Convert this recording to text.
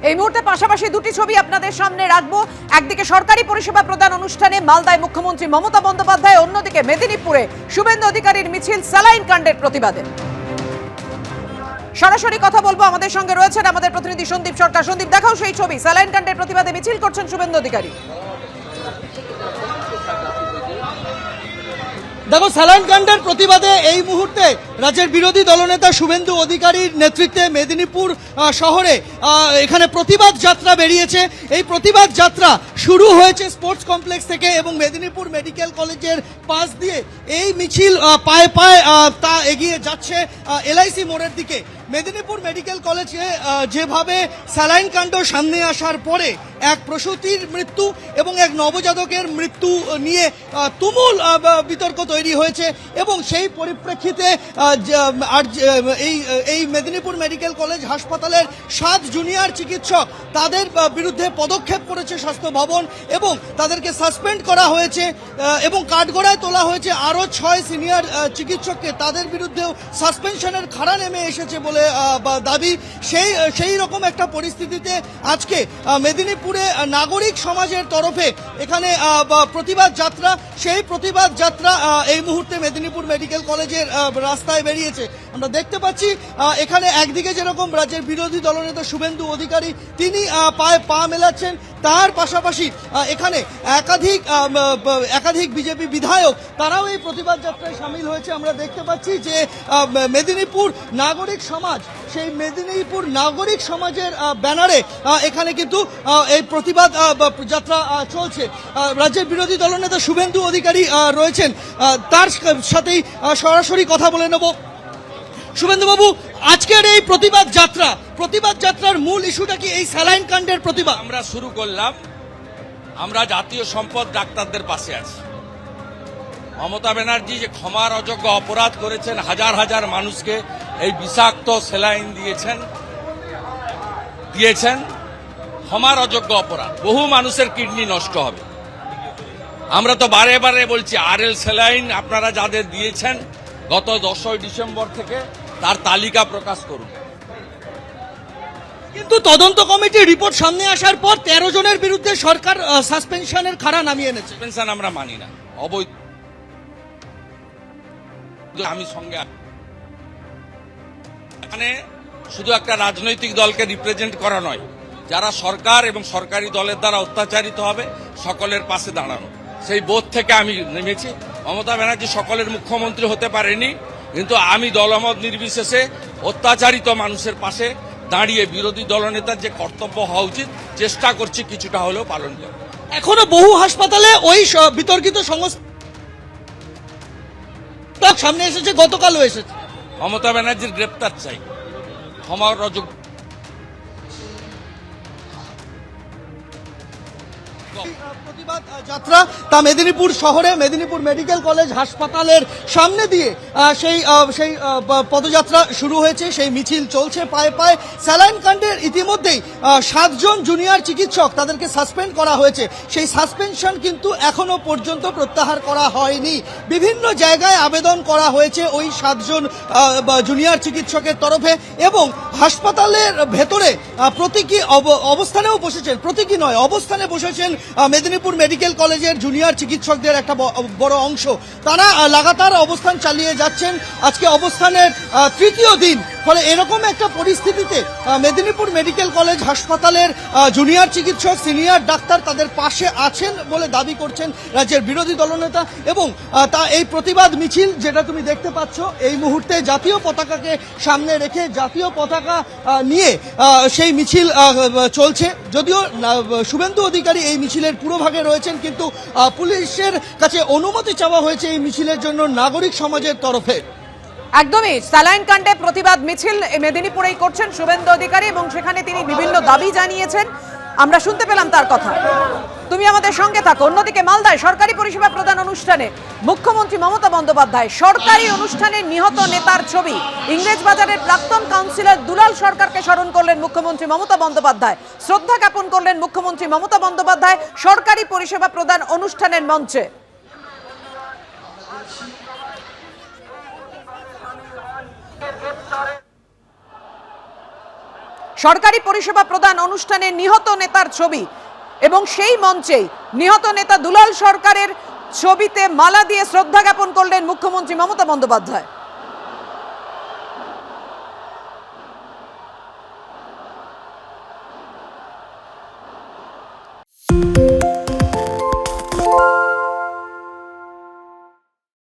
এই মুহূর্তে পাশাপাশি দুটি ছবি আপনাদের সামনে রাখবো। একদিকে সরকারি পরিষেবা প্রদান অনুষ্ঠানে মালদায় মুখ্যমন্ত্রী মমতা বন্দ্যোপাধ্যায়, অন্যদিকে মেদিনীপুরে শুভেন্দু অধিকারীর মিছিল স্যালাইন কাণ্ডের প্রতিবাদে। সরাসরি কথা বলবো, আমাদের সঙ্গে রয়েছেন আমাদের প্রতিনিধি সন্দীপ সরকার। সন্দীপ, দেখাও সেই ছবি। স্যালাইন কাণ্ডের প্রতিবাদে মিছিল করছেন শুভেন্দু অধিকারী। দেখো, স্যালাইন কাণ্ডের প্রতিবাদে এই মুহূর্তে রাজ্যের বিরোধী দলনেতা শুভেন্দু অধিকারীর নেতৃত্বে মেদিনীপুর শহরে এখানে প্রতিবাদ যাত্রা বেরিয়েছে। এই প্রতিবাদ যাত্রা শুরু হয়েছে স্পোর্টস কমপ্লেক্স থেকে এবং মেদিনীপুর মেডিকেল কলেজের পাশ দিয়ে এই মিছিল পায়ে পায়ে তা এগিয়ে যাচ্ছে এলআইসি মোড়ের দিকে। মেদিনীপুর মেডিকেল কলেজে যেভাবে স্যালাইন কাণ্ড সামনে আসার পরে এক প্রসূতির মৃত্যু এবং এক নবজাতকের মৃত্যু নিয়ে তুমুল বিতর্ক তৈরি হয়েছে এবং সেই পরিপ্রেক্ষিতে এই মেদিনীপুর মেডিকেল কলেজ হাসপাতালের 7 জুনিয়র চিকিৎসক তাদের বিরুদ্ধে পদক্ষেপ করেছে স্বাস্থ্য ভবন এবং তাদেরকে সাসপেন্ড করা হয়েছে এবং কাঠগড়ায় তোলা হয়েছে আরও 6 সিনিয়র চিকিৎসককে। তাদের বিরুদ্ধেও সাসপেনশনের খাড়া নেমে এসেছে বলে দাবি। সেই রকম একটা পরিস্থিতিতে আজকে মেদিনীপুরে নাগরিক সমাজের তরফে এখানে প্রতিবাদ যাত্রা, সেই প্রতিবাদ যাত্রা এই মুহূর্তে মেদিনীপুর মেডিকেল কলেজের রাস্তায় বেরিয়েছে। আমরা দেখতে পাচ্ছি এখানে একদিকে যেরকম রাজ্যের বিরোধী দলনেতা শুভেন্দু অধিকারী তিনি পায়ে পা মেলাচ্ছেন, তার পাশাপাশি এখানে একাধিক বিজেপি বিধায়ক তারাও এই প্রতিবাদ যাত্রায় সামিল হয়েছে। আমরা দেখতে পাচ্ছি যে মেদিনীপুর নাগরিক সমাজ, সেই মেদিনীপুর নাগরিক সমাজের ব্যানারে এখানে কিন্তু এই প্রতিবাদ যাত্রা চলছে। রাজ্যের বিরোধী দলনেতা শুভেন্দু অধিকারী রয়েছেন, তার সাথেই সরাসরি কথা বলে নেব। শুভেন্দুবাবু, আজকের এই প্রতিবাদ যাত্রার মূল ইস্যুটা কি এই স্যালাইন কাণ্ডের প্রতিবাদ? আমরা শুরু করলাম, আমরা জাতীয় সম্পদ ডাক্তারদের পাশে আছি। মমতা ব্যানার্জি যে ক্ষমার অযোগ্য অপরাধ করেছেন, হাজার হাজার মানুষকে এই বিষাক্ত স্যালাইন দিয়েছেন, ক্ষমার অযোগ্য অপরাধ। বহু মানুষের কিডনি নষ্ট হবে। আমরা তো বারে বারে বলছি, আরএল স্যালাইন আপনারা যাদের দিয়েছেন গত 10ই ডিসেম্বর থেকে তার তালিকা প্রকাশ করুন। কিন্তু তদন্ত কমিটির রিপোর্ট সামনে আসার পর 13 জনের বিরুদ্ধে সরকার সাসপেনশনের খাড়া নামিয়ে এনেছে। সাসপেনশন আমরা মানি না, অবৈধ। আমি সঙ্গে এখানে শুধু একটা রাজনৈতিক দলকে রিপ্রেজেন্ট করা নয়, যারা সরকার এবং সরকারি দলের দ্বারা অত্যাচারিত হবে সকলের পাশে দাঁড়ানো, সেই বোধ থেকে আমি নেমেছি। মমতা ব্যানার্জি সকলের মুখ্যমন্ত্রী হতে পারেনি, কিন্তু আমি দলমত নির্বিশেষে অত্যাচারিত মানুষের পাশে দাঁড়িয়ে বিরোধী দলনেতার যে কর্তব্য হওয়া উচিত চেষ্টা করছি কিছুটা হলেও পালন করব। এখনো বহু হাসপাতালে ওই বিতর্কিত সংস্থা সামনে এসেছে, গতকালও এসেছে। মমতা ব্যানার্জির গ্রেপ্তার চাই, ক্ষমার অযোগ্য। প্রতিবাদ যাত্রা তা মেদিনীপুর শহরে মেদিনীপুর মেডিকেল কলেজ হাসপাতালের সামনে দিয়ে সেই পদযাত্রা শুরু হয়েছে, সেই মিছিল চলছে পায়ে পায়ে। স্যালাইন কাণ্ডের ইতিমধ্যেই 7 জন জুনিয়র চিকিৎসক তাদেরকে সাসপেন্ড করা হয়েছে। সেই সাসপেনশন কিন্তু এখনো পর্যন্ত প্রত্যাহার করা হয়নি। বিভিন্ন জায়গায় আবেদন করা হয়েছে ওই 7 জন জুনিয়র চিকিৎসকের তরফে এবং হাসপাতালের ভেতরে প্রতীকী অবস্থানে বসেছেন মেদিনীপুর মেডিকেল কলেজের জুনিয়র চিকিৎসকদের একটা বড় অংশ। তারা লাগাতার অবস্থান চালিয়ে যাচ্ছেন, আজকে অবস্থানের 3য় দিন। ফলে এরকম একটা পরিস্থিতিতে মেদিনীপুর মেডিকেল কলেজ হাসপাতালের জুনিয়র চিকিৎসক, সিনিয়র ডাক্তার তাদের পাশে আছেন বলে দাবি করছেন রাজ্যের বিরোধী দলনেতা। এবং এই প্রতিবাদ মিছিল যেটা তুমি দেখতে পাচ্ছ এই মুহূর্তে জাতীয় পতাকাকে সামনে রেখে, জাতীয় পতাকা নিয়ে সেই মিছিল চলছে। যদিও শুভেন্দু অধিকারী এই মিছিলের পুরোভাগে রয়েছেন, কিন্তু পুলিশের কাছে অনুমতি চাওয়া হয়েছে এই মিছিলের জন্য নাগরিক সমাজের তরফে। একদমই স্যালাইন কাণ্ডে প্রতিবাদ মিছিল মেদিনীপুরেই করছেন শুভেন্দু অধিকারী এবং সেখানে তিনি বিভিন্ন দাবি জানিয়েছেন। আমরা শুনতে পেলাম তার কথা। তুমি আমাদের সঙ্গে থাকো। অন্যদিকে মালদায় সরকারি পরিষেবা প্রদান অনুষ্ঠানে মুখ্যমন্ত্রী মমতা বন্দ্যোপাধ্যায়, সরকারি অনুষ্ঠানে নিহত নেতার ছবি। ইংরেজবাজারের প্রাক্তন কাউন্সিলর দুলাল সরকারকে স্মরণ করলেন মুখ্যমন্ত্রী মমতা বন্দ্যোপাধ্যায়, শ্রদ্ধা জ্ঞাপন করলেন মুখ্যমন্ত্রী মমতা বন্দ্যোপাধ্যায় সরকারি পরিষেবা প্রদান অনুষ্ঠানের মঞ্চে। সরকারি পরিষেবা প্রদান অনুষ্ঠানে নিহত নেতার ছবি এবং সেই মঞ্চেই নিহত নেতা দুলাল সরকারের ছবিতে মালা দিয়ে শ্রদ্ধা জ্ঞাপন করলেন মুখ্যমন্ত্রী মমতা বন্দ্যোপাধ্যায়।